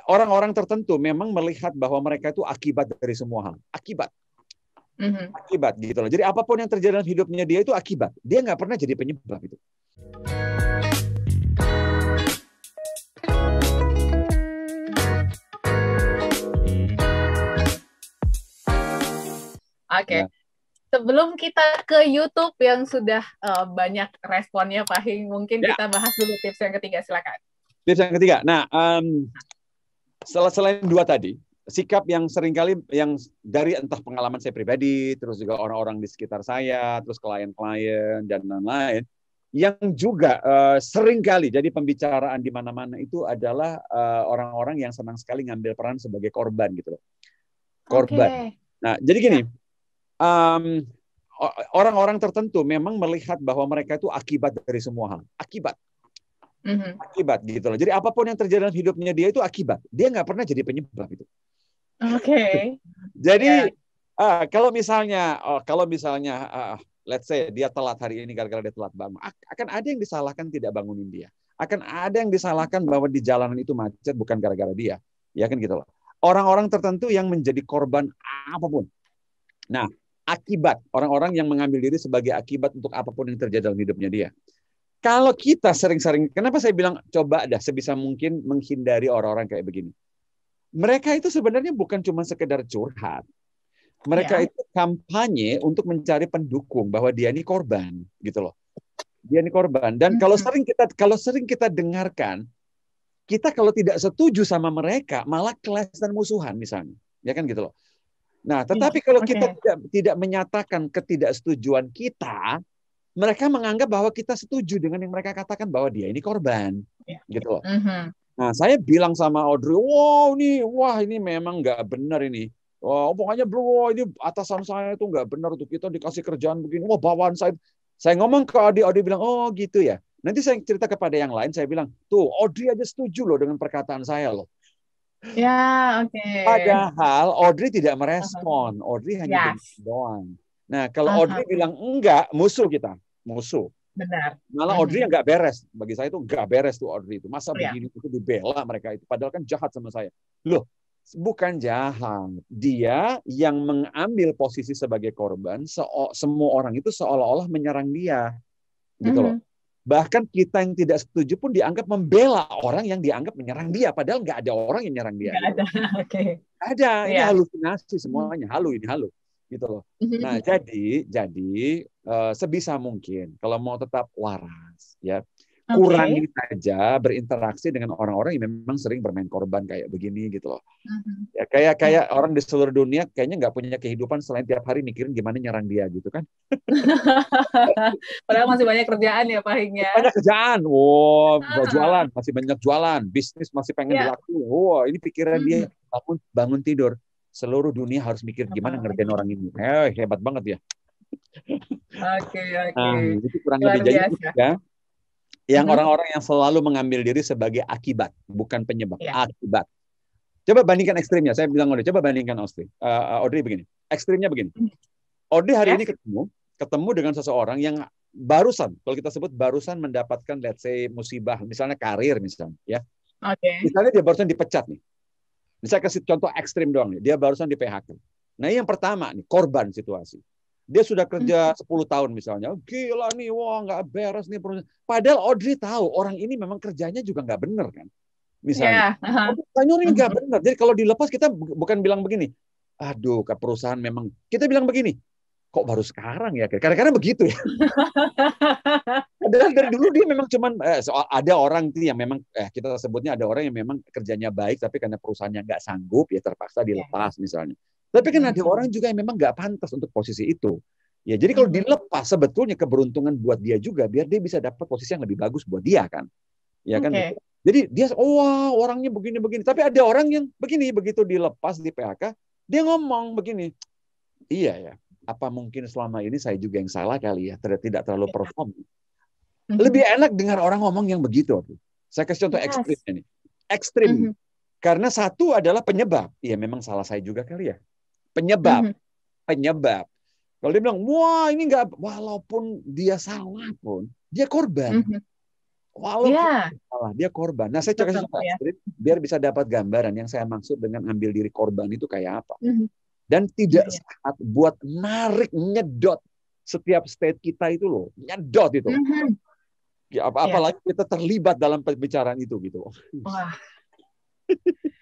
orang-orang tertentu memang melihat bahwa mereka itu akibat dari semua hal. Akibat gitu loh. Jadi apapun yang terjadi dalam hidupnya dia itu akibat. Dia nggak pernah jadi penyebab itu. Oke. Sebelum kita ke YouTube yang sudah banyak responnya, Pak Hing, mungkin kita bahas dulu tips yang ketiga, silakan. Tips yang ketiga. Nah, selain dua tadi, sikap yang seringkali yang dari entah pengalaman saya pribadi, terus juga orang-orang di sekitar saya, terus klien-klien dan lain-lain, yang juga seringkali jadi pembicaraan di mana-mana itu adalah orang-orang yang senang sekali ngambil peran sebagai korban gitu loh. Korban. Nah, jadi gini. Orang-orang tertentu memang melihat bahwa mereka itu akibat dari semua hal. Akibat gitu loh. Jadi apapun yang terjadi dalam hidupnya dia itu akibat. Dia nggak pernah jadi penyebab itu. Jadi kalau misalnya let's say dia telat hari ini gara-gara dia telat bangun, akan ada yang disalahkan tidak bangunin dia. Akan ada yang disalahkan bahwa di jalanan itu macet bukan gara-gara dia. Ya kan gitu loh. Orang-orang tertentu yang menjadi korban apapun. Nah, akibat orang-orang yang mengambil diri sebagai akibat untuk apapun yang terjadi dalam hidupnya dia. Kalau kita sering-sering, kenapa saya bilang coba dah sebisa mungkin menghindari orang-orang kayak begini. Mereka itu sebenarnya bukan cuma sekedar curhat. Mereka itu kampanye untuk mencari pendukung bahwa dia ini korban, gitu loh. Dia ini korban. Dan kalau sering kita dengarkan, kita kalau tidak setuju sama mereka malah clash dan musuhan misalnya, ya kan gitu loh. Nah, tetapi kalau kita tidak menyatakan ketidaksetujuan kita, mereka menganggap bahwa kita setuju dengan yang mereka katakan bahwa dia ini korban, gitu loh. Nah, saya bilang sama Audrey, wah ini memang nggak benar ini. Pokoknya ini atasan saya itu nggak benar untuk kita dikasih kerjaan begini. Bawaan saya ngomong ke Audrey bilang, oh gitu ya. Nanti saya cerita kepada yang lain, saya bilang, tuh Audrey aja setuju loh dengan perkataan saya loh. Padahal Audrey tidak merespon. Audrey hanya dengar doang. Nah, kalau Audrey bilang enggak, musuh kita. Musuh. Benar. Malah Audrey yang enggak beres. Bagi saya itu enggak beres tuh Audrey itu. Masa begini itu dibela mereka itu. Padahal kan jahat sama saya. Loh, bukan jahat. Dia yang mengambil posisi sebagai korban, semua orang itu seolah-olah menyerang dia. Gitu loh. Bahkan kita yang tidak setuju pun dianggap membela orang yang dianggap menyerang dia. Padahal nggak ada orang yang menyerang dia. Nggak ada. Ada. Ini halusinasi semuanya. Halu. Gitu loh. Nah, jadi sebisa mungkin kalau mau tetap waras, ya kurangi saja berinteraksi dengan orang-orang yang memang sering bermain korban kayak begini gitu loh. Ya, kayak orang di seluruh dunia kayaknya nggak punya kehidupan selain tiap hari mikirin gimana nyerang dia gitu kan. Padahal masih banyak kerjaan ya Pak Hing ya. Banyak kerjaan. Jualan, masih banyak jualan, bisnis masih pengen dilakukan. Ini pikiran dia bangun tidur. Seluruh dunia harus mikir gimana ngerjain orang ini. Hebat banget ya. Itu kurang lebih jadi ya. Yang orang-orang yang selalu mengambil diri sebagai akibat, bukan penyebab. Akibat. Coba bandingkan ekstrimnya. Saya bilang coba bandingkan Audrey begini. Ekstrimnya begini. Audrey hari ini ketemu dengan seseorang yang barusan, kalau kita sebut barusan mendapatkan let's say musibah, misalnya karir misalnya, ya. Misalnya dia barusan dipecat nih. Saya kasih contoh ekstrim doang nih. Dia barusan di PHK. Nah, yang pertama nih, korban situasi. Dia sudah kerja 10 tahun misalnya. Gila nih, nggak beres nih. Padahal Audrey tahu orang ini memang kerjanya juga nggak benar kan. Misalnya. Ini nggak benar. Jadi kalau dilepas kita bukan bilang begini. Aduh, ke perusahaan memang. Kita bilang begini. Kok baru sekarang ya? Kadang-kadang begitu ya. Padahal dari dulu dia memang cuman ada orang yang memang kita sebutnya ada orang yang memang kerjanya baik tapi karena perusahaannya nggak sanggup ya terpaksa dilepas misalnya. Tapi kan ada orang juga yang memang nggak pantas untuk posisi itu. Ya, jadi kalau dilepas sebetulnya keberuntungan buat dia juga biar dia bisa dapat posisi yang lebih bagus buat dia kan. Ya kan. Jadi dia orangnya begini-begini. Tapi ada orang yang begini begitu dilepas di PHK dia ngomong begini. Iya ya. Apa mungkin selama ini saya juga yang salah kali ya, tidak terlalu perform. Lebih enak dengar orang ngomong yang begitu. Saya kasih contoh ekstrimnya nih. Ekstrim. Karena satu adalah penyebab. Iya memang salah saya juga kali ya. Penyebab. Kalau dia bilang, ini nggak, walaupun dia salah pun, dia korban. Walaupun Iya, salah, dia korban. Nah, saya kasih tetap contoh ya. ekstrim biar bisa dapat gambaran yang saya maksud dengan ambil diri korban itu kayak apa. Mhm. Dan Iya, tidak iya. sehat buat narik, nyedot setiap state kita itu loh. Nyedot itu. Mhm. Ya, Iya. apalagi kita terlibat dalam pembicaraan itu gitu. Wah,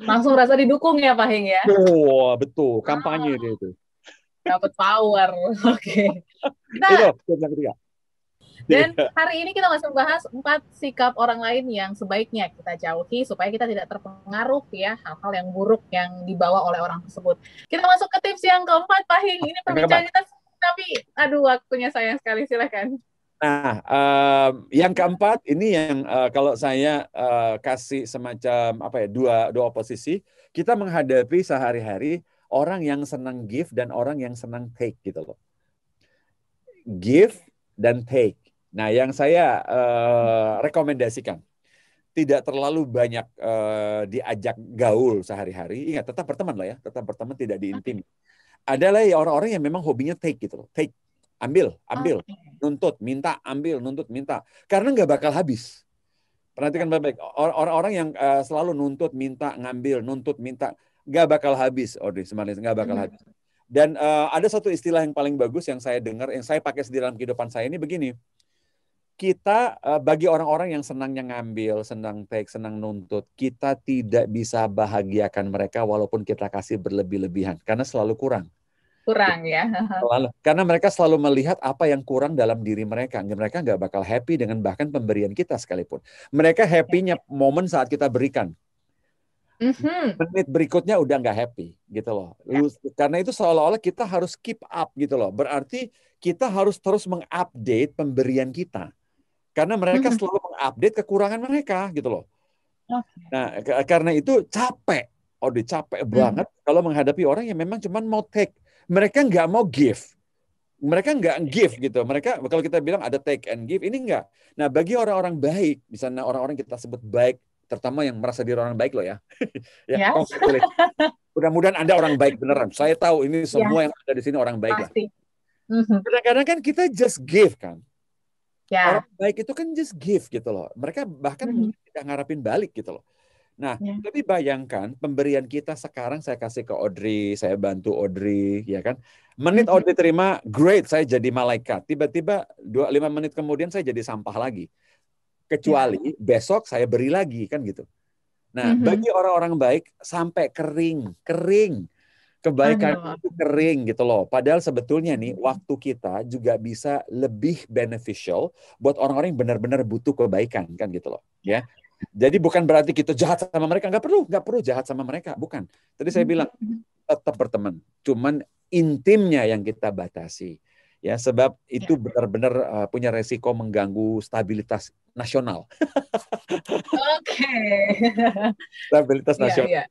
langsung rasa didukung ya Pak Hing ya. Oh, betul. Kampanye Ah, dia itu. dapat power. Oke. Kita Itu yang ketiga. Dan hari ini kita masih membahas 4 sikap orang lain yang sebaiknya kita jauhi supaya kita tidak terpengaruh ya hal-hal yang buruk yang dibawa oleh orang tersebut. Kita masuk ke tips yang keempat, Pak Hing. Ini Yang keempat. perbincangan kita, tapi aduh waktunya sayang sekali, silakan. Nah, yang keempat ini yang kalau saya kasih semacam apa ya dua posisi, kita menghadapi sehari-hari orang yang senang give dan orang yang senang take gitu loh. Give dan take. Nah, yang saya rekomendasikan tidak terlalu banyak diajak gaul sehari-hari. Ingat, tetap berteman loh ya, tetap berteman tidak diintim. Adalah ya orang-orang yang memang hobinya take gitu loh, take, ambil, nuntut, minta, ambil, nuntut, minta. Karena nggak bakal habis. Perhatikan baik-baik. Orang-orang yang selalu nuntut, minta, ngambil, nuntut, minta, nggak bakal habis, Audrey, sebenarnya nggak bakal habis. Dan ada satu istilah yang paling bagus yang saya dengar, yang saya pakai di dalam kehidupan saya ini begini. Kita bagi orang-orang yang senangnya ngambil, senang take, senang nuntut, kita tidak bisa bahagiakan mereka walaupun kita kasih berlebih-lebihan karena selalu kurang. Kurang ya. Karena mereka selalu melihat apa yang kurang dalam diri mereka. Mereka nggak bakal happy dengan bahkan pemberian kita sekalipun. Mereka happy-nya momen saat kita berikan. Menit berikutnya udah nggak happy gitu loh. Karena itu seolah-olah kita harus keep up gitu loh. Berarti kita harus terus mengupdate pemberian kita. Karena mereka selalu mengupdate kekurangan mereka gitu loh. Nah, karena itu capek. Capek banget kalau menghadapi orang yang memang cuma mau take. Mereka nggak mau give. Mereka nggak give gitu. Mereka kalau kita bilang ada take and give, ini nggak. Nah, bagi orang-orang baik, misalnya orang-orang kita sebut baik, terutama yang merasa diri orang baik loh ya. Ya, mudah-mudahan Anda orang baik beneran. Saya tahu ini semua yang ada di sini orang baik lah. Kadang-kadang kan kita just give kan. Orang baik itu kan just give gitu loh. Mereka bahkan mungkin tidak ngarapin balik gitu loh. Nah, tapi bayangkan pemberian kita sekarang saya kasih ke Audrey, saya bantu Audrey, ya kan? Menit Audrey terima, great, saya jadi malaikat. Tiba-tiba 5 menit kemudian saya jadi sampah lagi. Kecuali besok saya beri lagi, kan gitu. Nah, bagi orang-orang baik sampai kering. Kebaikan itu kering gitu loh. Padahal sebetulnya nih waktu kita juga bisa lebih beneficial buat orang-orang yang benar-benar butuh kebaikan kan gitu loh. Ya. Jadi bukan berarti kita jahat sama mereka, nggak perlu jahat sama mereka, bukan. Tadi saya bilang tetap berteman, cuman intimnya yang kita batasi. Ya, sebab itu benar-benar punya resiko mengganggu stabilitas nasional. Oke. Stabilitas nasional. Iya.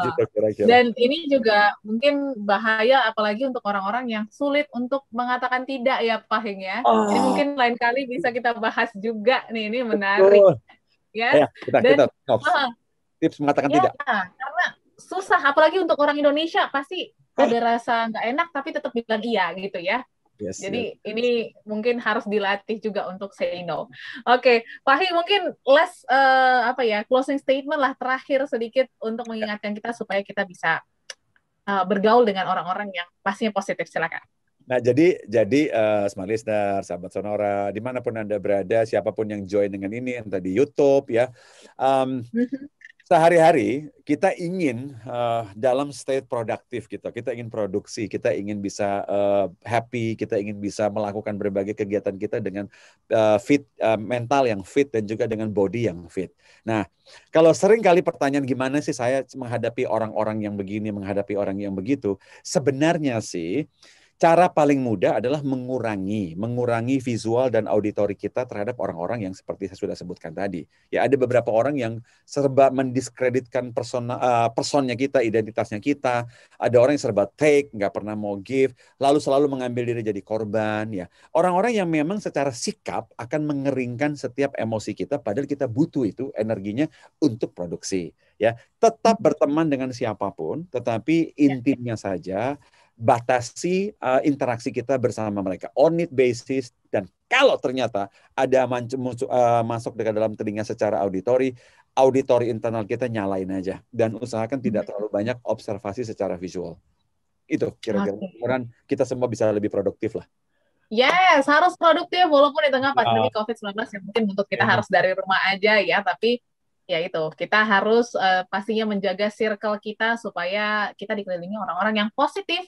Gitu kira-kira. Dan ini juga mungkin bahaya apalagi untuk orang-orang yang sulit untuk mengatakan tidak ya Pak Hing ya. Ini mungkin lain kali bisa kita bahas juga nih, ini menarik. Ya. Kita tips mengatakan tidak. Karena susah apalagi untuk orang Indonesia pasti ada rasa nggak enak tapi tetap bilang iya gitu ya. Jadi ini mungkin harus dilatih juga untuk say no. Oke, Pak Hing mungkin last closing statement lah terakhir sedikit untuk mengingatkan kita supaya kita bisa bergaul dengan orang-orang yang pastinya positif. Silakan. Nah, jadi Smart Listener, sahabat Sonora, dimanapun Anda berada, siapapun yang join dengan ini, entah di YouTube ya, sehari-hari kita ingin dalam state produktif kita ingin produksi, kita ingin bisa happy, kita ingin bisa melakukan berbagai kegiatan kita dengan fit, mental yang fit dan juga dengan body yang fit. Nah, kalau sering kali pertanyaan gimana sih saya menghadapi orang-orang yang begini, menghadapi orang yang begitu, sebenarnya sih cara paling mudah adalah mengurangi visual dan auditori kita terhadap orang-orang yang seperti saya sudah sebutkan tadi. Ya, ada beberapa orang yang serba mendiskreditkan personnya kita, identitasnya kita. Ada orang yang serba take, nggak pernah mau give, lalu selalu mengambil diri jadi korban. Ya, orang-orang yang memang secara sikap akan mengeringkan setiap emosi kita, padahal kita butuh itu energinya untuk produksi. Ya, tetap berteman dengan siapapun, tetapi intimnya saja. batasi interaksi kita bersama mereka on need basis, dan kalau ternyata ada masuk ke dalam telinga secara auditori internal kita nyalain aja dan usahakan tidak terlalu banyak observasi secara visual. Itu kira-kira kita semua bisa lebih produktif lah. Yes, harus produktif walaupun di tengah pandemi COVID-19 yang mungkin untuk kita harus dari rumah aja ya, tapi ya itu, kita harus pastinya menjaga circle kita supaya kita dikelilingi orang-orang yang positif.